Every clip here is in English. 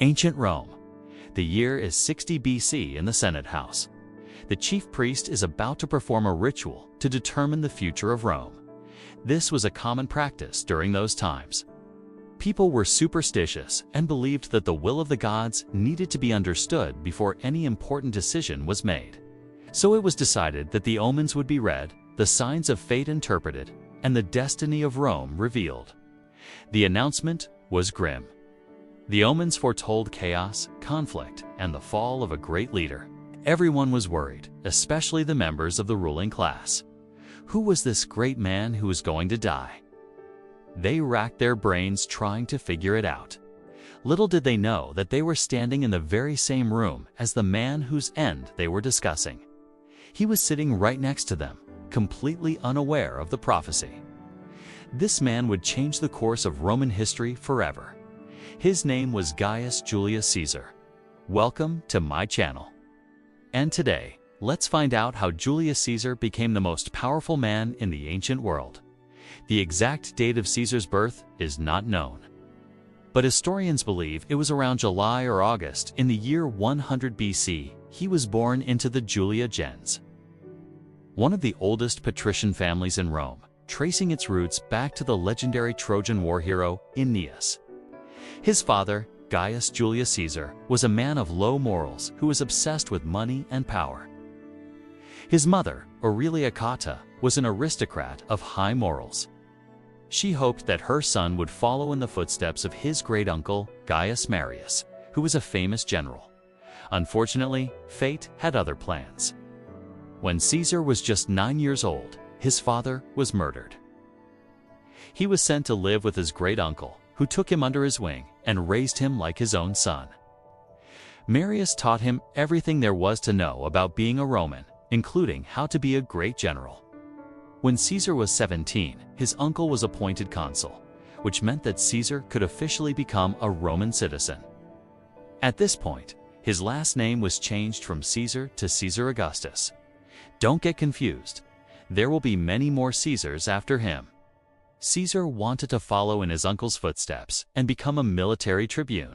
Ancient Rome. The year is 60 BC in the Senate House. The chief priest is about to perform a ritual to determine the future of Rome. This was a common practice during those times. People were superstitious and believed that the will of the gods needed to be understood before any important decision was made. So it was decided that the omens would be read, the signs of fate interpreted, and the destiny of Rome revealed. The announcement was grim. The omens foretold chaos, conflict, and the fall of a great leader. Everyone was worried, especially the members of the ruling class. Who was this great man who was going to die? They racked their brains trying to figure it out. Little did they know that they were standing in the very same room as the man whose end they were discussing. He was sitting right next to them, completely unaware of the prophecy. This man would change the course of Roman history forever. His name was Gaius Julius Caesar. Welcome to my channel. And today, let's find out how Julius Caesar became the most powerful man in the ancient world. The exact date of Caesar's birth is not known, but historians believe it was around July or August in the year 100 BC. He was born into the Julia gens, one of the oldest patrician families in Rome, tracing its roots back to the legendary Trojan war hero Aeneas. His father, Gaius Julius Caesar, was a man of low morals who was obsessed with money and power. His mother, Aurelia Cotta, was an aristocrat of high morals. She hoped that her son would follow in the footsteps of his great-uncle, Gaius Marius, who was a famous general. Unfortunately, fate had other plans. When Caesar was just 9 years old, his father was murdered. He was sent to live with his great-uncle, who took him under his wing and raised him like his own son. Marius taught him everything there was to know about being a Roman, including how to be a great general. When Caesar was 17, his uncle was appointed consul, which meant that Caesar could officially become a Roman citizen. At this point, his last name was changed from Caesar to Caesar Augustus. Don't get confused. There will be many more Caesars after him. Caesar wanted to follow in his uncle's footsteps and become a military tribune.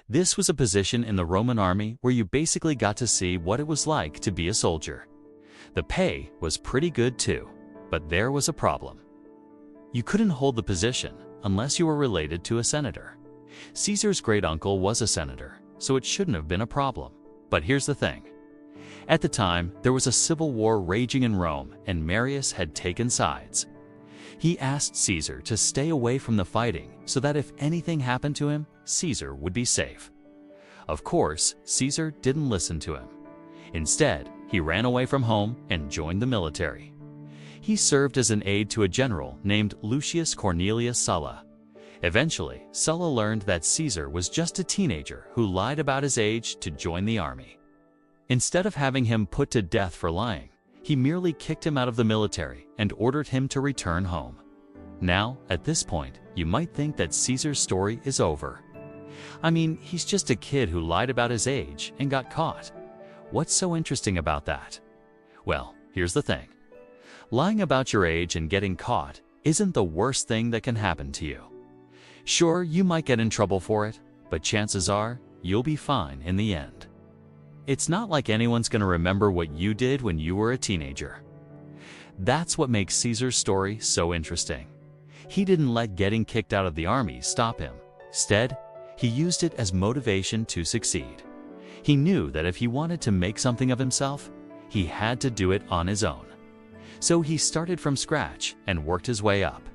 This was a position in the Roman army where you basically got to see what it was like to be a soldier. The pay was pretty good too, but there was a problem. You couldn't hold the position unless you were related to a senator. Caesar's great-uncle was a senator, so it shouldn't have been a problem. But here's the thing. At the time, there was a civil war raging in Rome, and Marius had taken sides. He asked Caesar to stay away from the fighting so that if anything happened to him, Caesar would be safe. Of course, Caesar didn't listen to him. Instead, he ran away from home and joined the military. He served as an aide to a general named Lucius Cornelius Sulla. Eventually, Sulla learned that Caesar was just a teenager who lied about his age to join the army. Instead of having him put to death for lying, he merely kicked him out of the military and ordered him to return home. Now, at this point, you might think that Caesar's story is over. I mean, he's just a kid who lied about his age and got caught. What's so interesting about that? Well, here's the thing. Lying about your age and getting caught isn't the worst thing that can happen to you. Sure, you might get in trouble for it, but chances are you'll be fine in the end. It's not like anyone's going to remember what you did when you were a teenager. That's what makes Caesar's story so interesting. He didn't let getting kicked out of the army stop him. Instead, he used it as motivation to succeed. He knew that if he wanted to make something of himself, he had to do it on his own. So he started from scratch and worked his way up.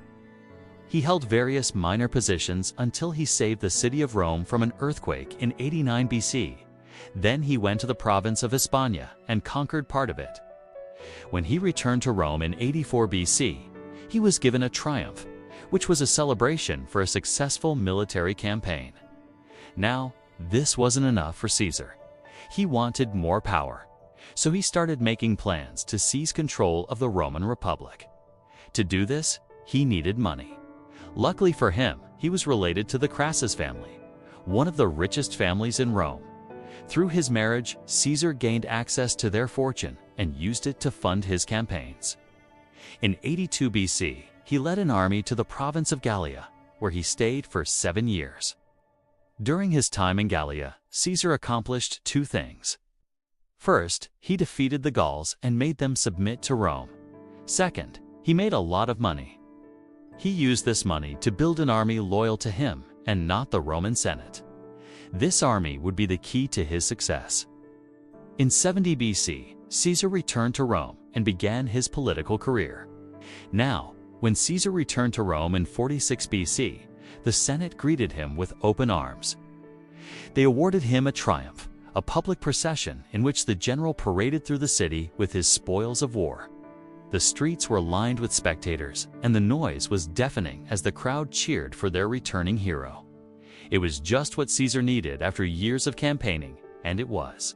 He held various minor positions until he saved the city of Rome from an earthquake in 89 BC. Then he went to the province of Hispania and conquered part of it. When he returned to Rome in 84 BC, he was given a triumph, which was a celebration for a successful military campaign. Now, this wasn't enough for Caesar. He wanted more power, so he started making plans to seize control of the Roman Republic. To do this, he needed money. Luckily for him, he was related to the Crassus family, one of the richest families in Rome. Through his marriage, Caesar gained access to their fortune and used it to fund his campaigns. In 82 BC, he led an army to the province of Gallia, where he stayed for 7 years. During his time in Gallia, Caesar accomplished two things. First, he defeated the Gauls and made them submit to Rome. Second, he made a lot of money. He used this money to build an army loyal to him and not the Roman Senate. This army would be the key to his success. In 70 BC, Caesar returned to Rome and began his political career. Now, when Caesar returned to Rome in 46 BC, the Senate greeted him with open arms. They awarded him a triumph, a public procession in which the general paraded through the city with his spoils of war. The streets were lined with spectators, and the noise was deafening as the crowd cheered for their returning hero. It was just what Caesar needed after years of campaigning, and it was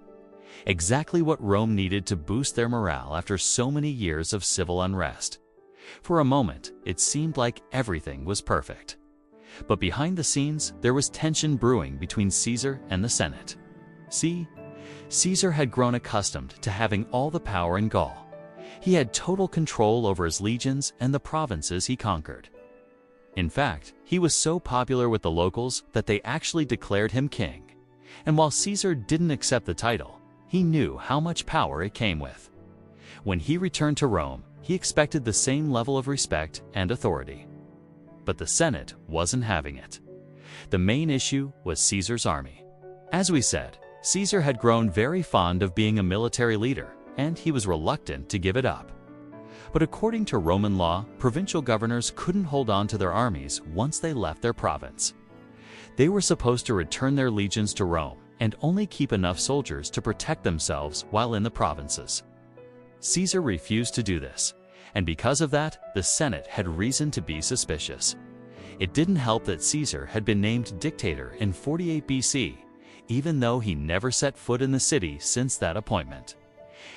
exactly what Rome needed to boost their morale after so many years of civil unrest. For a moment, it seemed like everything was perfect. But behind the scenes, there was tension brewing between Caesar and the Senate. See, Caesar had grown accustomed to having all the power in Gaul. He had total control over his legions and the provinces he conquered. In fact, he was so popular with the locals that they actually declared him king. And while Caesar didn't accept the title, he knew how much power it came with. When he returned to Rome, he expected the same level of respect and authority. But the Senate wasn't having it. The main issue was Caesar's army. As we said, Caesar had grown very fond of being a military leader, and he was reluctant to give it up. But according to Roman law, provincial governors couldn't hold on to their armies once they left their province. They were supposed to return their legions to Rome and only keep enough soldiers to protect themselves while in the provinces. Caesar refused to do this, and because of that, the Senate had reason to be suspicious. It didn't help that Caesar had been named dictator in 48 BC, even though he never set foot in the city since that appointment.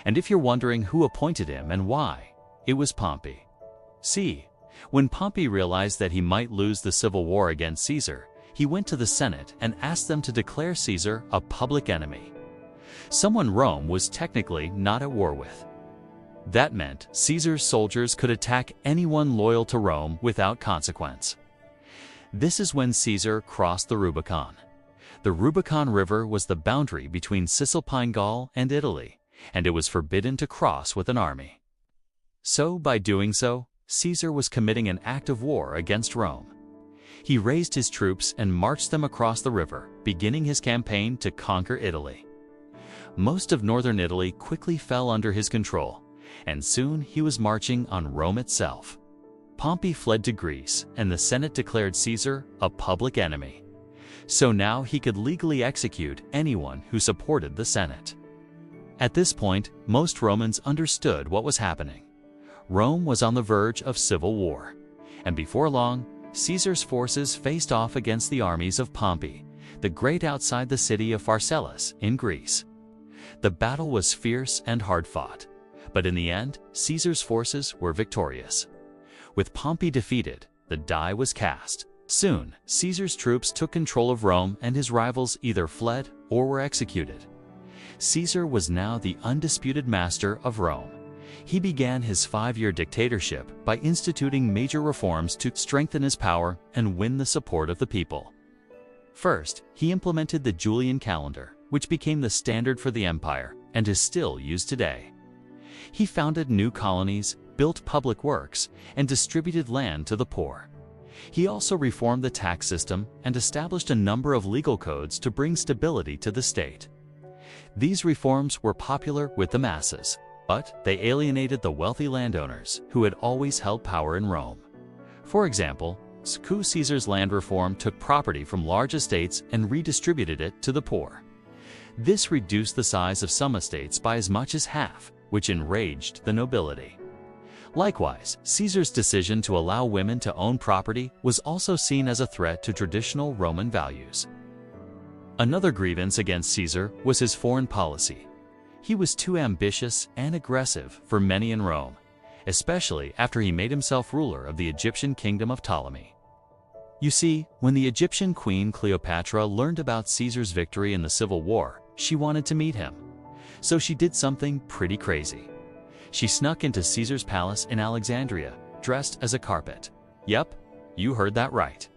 And if you're wondering who appointed him and why, it was Pompey. See, when Pompey realized that he might lose the civil war against Caesar, he went to the Senate and asked them to declare Caesar a public enemy, someone Rome was technically not at war with. That meant Caesar's soldiers could attack anyone loyal to Rome without consequence. This is when Caesar crossed the Rubicon. The Rubicon River was the boundary between Cisalpine Gaul and Italy, and it was forbidden to cross with an army. So, by doing so, Caesar was committing an act of war against Rome. He raised his troops and marched them across the river, beginning his campaign to conquer Italy. Most of northern Italy quickly fell under his control, and soon he was marching on Rome itself. Pompey fled to Greece, and the Senate declared Caesar a public enemy. So now he could legally execute anyone who supported the Senate. At this point, most Romans understood what was happening. Rome was on the verge of civil war, and before long, Caesar's forces faced off against the armies of Pompey, the great outside the city of Pharsalus in Greece. The battle was fierce and hard-fought, but in the end, Caesar's forces were victorious. With Pompey defeated, the die was cast. Soon, Caesar's troops took control of Rome and his rivals either fled or were executed. Caesar was now the undisputed master of Rome. He began his 5-year dictatorship by instituting major reforms to strengthen his power and win the support of the people. First, he implemented the Julian calendar, which became the standard for the empire and is still used today. He founded new colonies, built public works, and distributed land to the poor. He also reformed the tax system and established a number of legal codes to bring stability to the state. These reforms were popular with the masses, but they alienated the wealthy landowners who had always held power in Rome. For example, Caesar's land reform took property from large estates and redistributed it to the poor. This reduced the size of some estates by as much as half, which enraged the nobility. Likewise, Caesar's decision to allow women to own property was also seen as a threat to traditional Roman values. Another grievance against Caesar was his foreign policy. He was too ambitious and aggressive for many in Rome, especially after he made himself ruler of the Egyptian kingdom of Ptolemy. You see, when the Egyptian queen Cleopatra learned about Caesar's victory in the Civil War, she wanted to meet him. So she did something pretty crazy. She snuck into Caesar's palace in Alexandria, dressed as a carpet. Yep, you heard that right.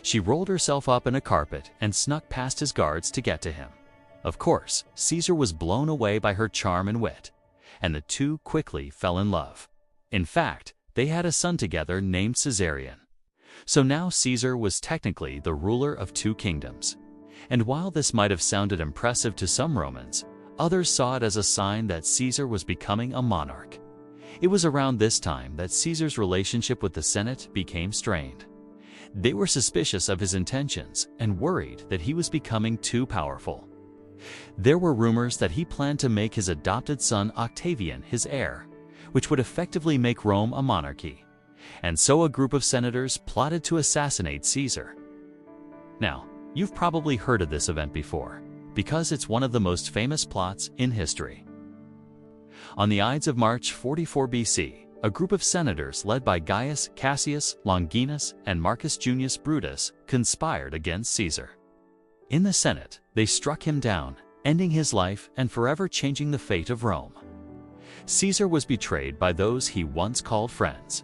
She rolled herself up in a carpet and snuck past his guards to get to him. Of course, Caesar was blown away by her charm and wit, and the two quickly fell in love. In fact, they had a son together named Caesarion. So now Caesar was technically the ruler of two kingdoms. And while this might have sounded impressive to some Romans, others saw it as a sign that Caesar was becoming a monarch. It was around this time that Caesar's relationship with the Senate became strained. They were suspicious of his intentions and worried that he was becoming too powerful. There were rumors that he planned to make his adopted son Octavian his heir, which would effectively make Rome a monarchy. And so a group of senators plotted to assassinate Caesar. Now, you've probably heard of this event before, because it's one of the most famous plots in history. On the Ides of March 44 BC, a group of senators led by Gaius Cassius Longinus and Marcus Junius Brutus conspired against Caesar. In the Senate, they struck him down, ending his life and forever changing the fate of Rome. Caesar was betrayed by those he once called friends.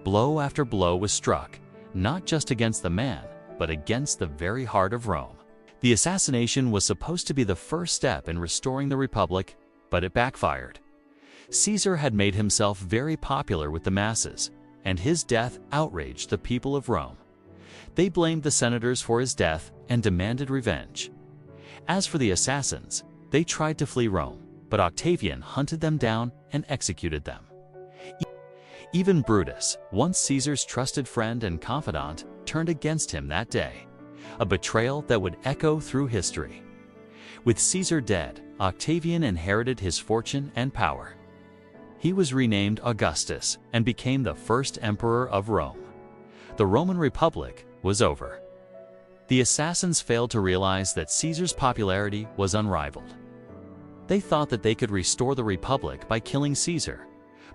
Blow after blow was struck, not just against the man, but against the very heart of Rome. The assassination was supposed to be the first step in restoring the Republic, but it backfired. Caesar had made himself very popular with the masses, and his death outraged the people of Rome. They blamed the senators for his death and demanded revenge. As for the assassins, they tried to flee Rome, but Octavian hunted them down and executed them. Even Brutus, once Caesar's trusted friend and confidant, turned against him that day, a betrayal that would echo through history. With Caesar dead, Octavian inherited his fortune and power. He was renamed Augustus and became the first emperor of Rome. The Roman Republic was over. The assassins failed to realize that Caesar's popularity was unrivaled. They thought that they could restore the Republic by killing Caesar,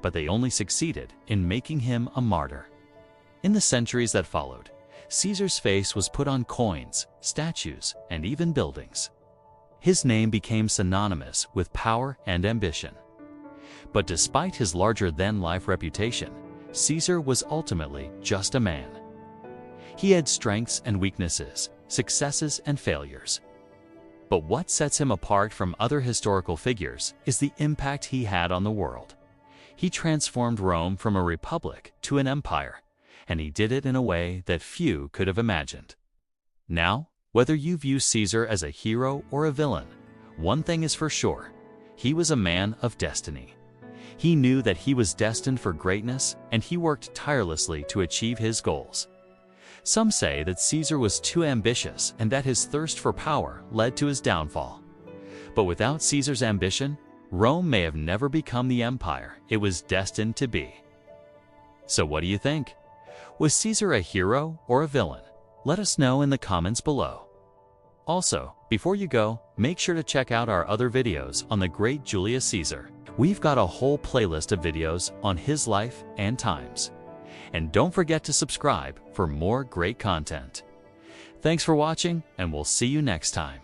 but they only succeeded in making him a martyr. In the centuries that followed, Caesar's face was put on coins, statues, and even buildings. His name became synonymous with power and ambition. But despite his larger-than-life reputation, Caesar was ultimately just a man. He had strengths and weaknesses, successes and failures. But what sets him apart from other historical figures is the impact he had on the world. He transformed Rome from a republic to an empire, and he did it in a way that few could have imagined. Now, whether you view Caesar as a hero or a villain, one thing is for sure: he was a man of destiny. He knew that he was destined for greatness, and he worked tirelessly to achieve his goals. Some say that Caesar was too ambitious and that his thirst for power led to his downfall. But without Caesar's ambition, Rome may have never become the empire it was destined to be. So what do you think? Was Caesar a hero or a villain? Let us know in the comments below. Also, before you go, make sure to check out our other videos on the great Julius Caesar. We've got a whole playlist of videos on his life and times. And don't forget to subscribe for more great content. Thanks for watching, and we'll see you next time.